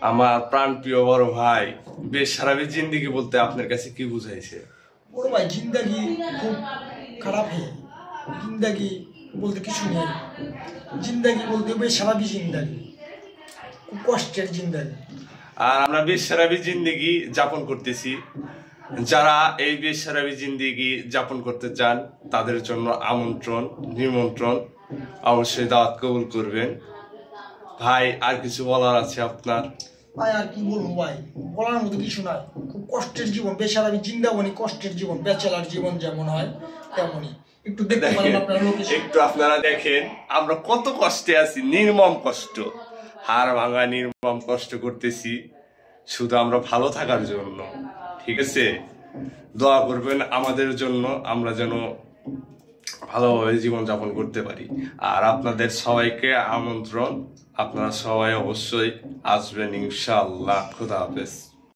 আমার প্রাণপ্রিয় বড় ভাই, বেসারাবি জিন্দেগি বলতে আপনার কাছে কি বুঝাইছে? বড় ভাই, জিন্দেগি খুব খারাপ है। জিন্দেগি বলতে কিছু নেই। জিন্দেগি বলতে বেসারাবি জিন্দেগি, খুব কষ্টের জিন্দেগি। আর আমরা বেসারাবি জিন্দেগি যাপন করতেছি। যারা এই বেসারাবি জিন্দেগি যাপন করতে চান তাদের জন্য আমন্ত্রণ, নিমন্ত্রণ, অবশ্যই দাওয়াত কবুল করবেন। ভাই, আর কিছু বলার আছে আপনার? ভাই আর কি বলবো ভাই, বলার মতো কিছু নাই। খুব কষ্টের জীবন, বেসারাবি জিন্দাবনি কষ্টের জীবন, ব্যাচেলার জীবন যেমন হয় তেমনই। একটু দেখতে পারেন আপনারা, একটু আপনারা দেখেন আমরা কত কষ্টে আছি, নির্মম কষ্ট, হাড় ভাঙা নির্মম কষ্ট করতেছি শুধু আমরা ভালো থাকার জন্য। ঠিক আছে, দোয়া করবেন আমাদের জন্য, আমরা যেন ভালোভাবে জীবনযাপন করতে পারি। আর আপনাদের সবাইকে আমন্ত্রণ, আপনারা সবাই অবশ্যই আসবেন ইনশাআল্লাহ। খুদা হাফেজ।